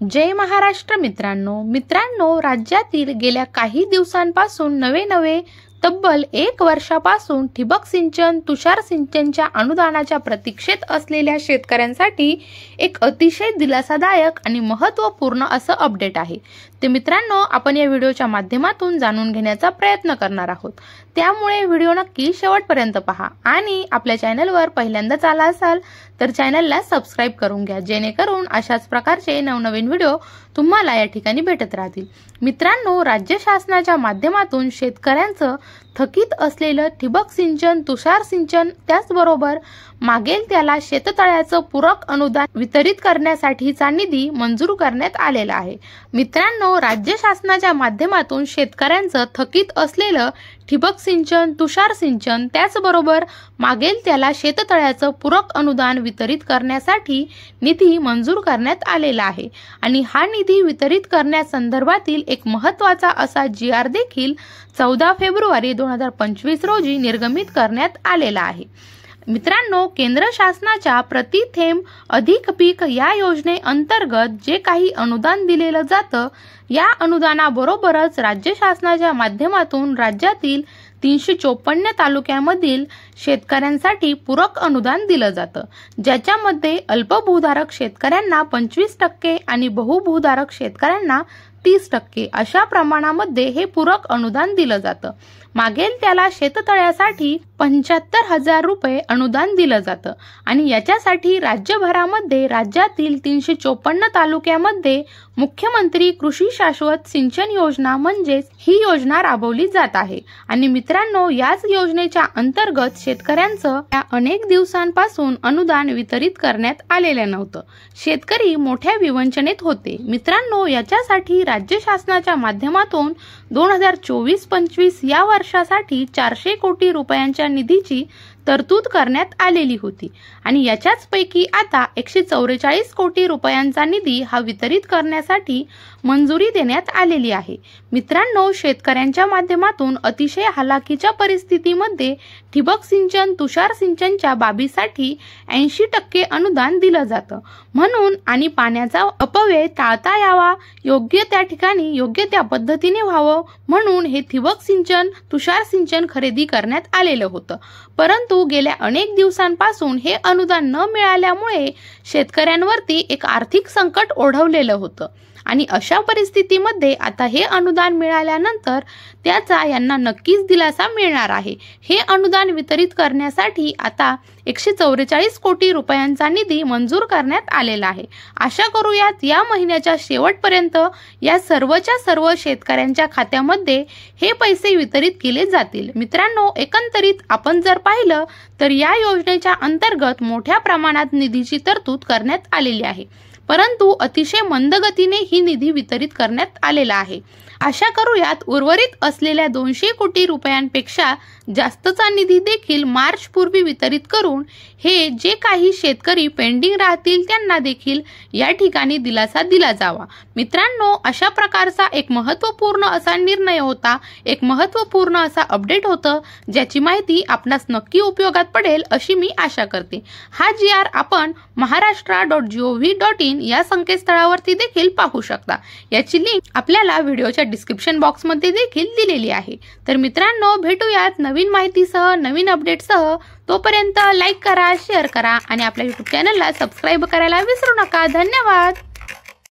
जय महाराष्ट्र मित्रांनो, राज्यातील गेल्या काही दिवसांपासून नवे तब्बल 1 वर्षापासून ठिबक सिंचन, तुषार सिंचनच्या अनुदानाच्या प्रतीक्षेत असलेल्या शेतकऱ्यांसाठी एक अतिशय दिलासादायक आणि महत्त्वपूर्ण असं अपडेट आहे। ते मित्रांनो, आपण या व्हिडिओच्या माध्यमातून जाणून घेण्याचा प्रयत्न करणार आहोत। त्यामुळे व्हिडिओ नक्की शेवटपर्यंत पहा आणि आपल्या चॅनलवर पहिल्यांदाच आला असाल तर चॅनलला सबस्क्राइब करून घ्या, जेणेकरून अशाच प्रकारचे नवनवीन व्हिडिओ तुम्हाला या ठिकाणी भेटत राहतील। मित्रांनो, राज्य शासनाच्या माध्यमातून शेतकऱ्यांचं थकीत असलेलं ठिबक सिंचन, तुषार सिंचन त्याचबरोबर मागेल त्याला शेततळ्याचं पूरक अनुदान वितरित करण्यासाठीचा निधी मंजूर करण्यात आलेला आहे। मित्रांनो, राज्य शासनाच्या माध्यमातून शेतकऱ्यांचं थकीत असलेलं ठिबक सिंचन, तुषार सिंचन त्याचबरोबर मागेल त्याला शेततळ्याचं पूरक अनुदान वितरित करण्यासाठी निधी मंजूर करण्यात आलेला आहे आणि हा निधी वितरित करण्यासंदर्भातील एक महत्त्वाचा असा GR देखील 14 फेब्रुवारी 2025 रोजी निर्गमित करण्यात आलेला आहे। मित्रांनो, केंद्र शासनाच्या प्रति थेंब अधिक पीक या योजनेअंतर्गत जे काही अनुदान दिलेलं जातं, या अनुदानाबरोबरच राज्य शासनाच्या माध्यमातून राज्यातील 354 तालुक्यांमधील शेतकऱ्यांसाठी पूरक अनुदान दिलं जातं, ज्याच्यामध्ये अल्पभूधारक शेतकऱ्यांना 25% आणि बहुभूधारक शेतकऱ्यांना 30% अशा प्रमाणामध्ये हे पूरक अनुदान दिलं जातं। मागेल त्याला शेततळ्यासाठी 75,000 रुपये अनुदान दिलं जातं आणि याच्यासाठी राज्यभरामध्ये राज्यातील 354 तालुक्यामध्ये मुख्यमंत्री कृषी शाश्वत सिंचन योजना म्हणजेच ही योजना राबवली जात आहे। आणि मित्रांनो, याच योजनेच्या अंतर्गत शेतकऱ्यांचं या अनेक दिवसांपासून अनुदान वितरित करण्यात आलेलं नव्हतं। शेतकरी मोठ्या विवंचनेत होते। मित्रांनो, याच्यासाठी राज्य शासनाच्या माध्यमातून 2024-25 या वर्षासाठी 400 कोटी रुपयांच्या निधीची तरतूद करण्यात आलेली होती आणि याच्याच पैकी आता 144 कोटी रुपयांचा निधी हा वितरित करण्यासाठी मंजुरी देण्यात आलेली आहे। मित्रांनो, शेतकऱ्यांच्या माध्यमातून अतिशय हालाकीच्या परिस्थितीमध्ये ठिबक सिंचन, तुषार सिंचनच्या बाबीसाठी 80% अनुदान दिलं जातं म्हणून आणि पाण्याचा अपव्यय टाळता यावा, योग्य त्या ठिकाणी योग्य त्या पद्धतीने व्हावं म्हणून हे ठिबक सिंचन, तुषार सिंचन खरेदी करण्यात आलेलं होतं। परंतु गेल्या अनेक दिवसांपासून हे अनुदान न मिळाल्यामुळे शेतकऱ्यांवरती एक आर्थिक संकट ओढवलेलं होतं आणि अशा परिस्थितीमध्ये आता हे अनुदान मिळाल्यानंतर त्याचा यांना नक्कीच दिलासा मिळणार आहे। हे अनुदान वितरित करण्यासाठी आता 144 कोटी रुपयांचा निधी मंजूर करण्यात आलेला आहे। आशा करूयात या महिन्याच्या शेवटपर्यंत या सर्वच्या सर्व शेतकऱ्यांच्या खात्यामध्ये हे पैसे वितरित केले जातील। मित्रांनो, एकंदरीत आपण जर पाहिलं तर या योजनेच्या अंतर्गत मोठ्या प्रमाणात निधीची तरतूद करण्यात आलेली आहे, परंतु अतिशय मंद गतीने ही निधी वितरित करण्यात आलेला आहे। आशा करूयात उर्वरित असलेल्या 200 कोटी रुपयांपेक्षा जास्तचा निधी देखील मार्च पूर्वी वितरित करून हे जे काही शेतकरी पेंडिंग राहतील त्यांना देखील या ठिकाणी दिलासा दिला जावा। मित्रांनो, अशा प्रकारचा एक महत्त्वपूर्ण असा निर्णय होता, एक महत्त्वपूर्ण असा अपडेट होतं, ज्याची माहिती आपणास नक्की उपयोगात पडेल अशी मी आशा करते। हा GR आपण maharashtra.gov.in या संकेतस्थळावरती देखील पाहू शकता। याची लिंक आपल्याला व्हिडिओच्या डिस्क्रिप्शन बॉक्समध्ये देखील दिलेली आहे। तर मित्रांनो, भेटूयात नवीन माहितीसह, नवीन अपडेटसह। तोपर्यंत लाईक करा, शेअर करा आणि आपल्या YouTube चॅनलला सबस्क्राइब करायला विसरू नका। धन्यवाद।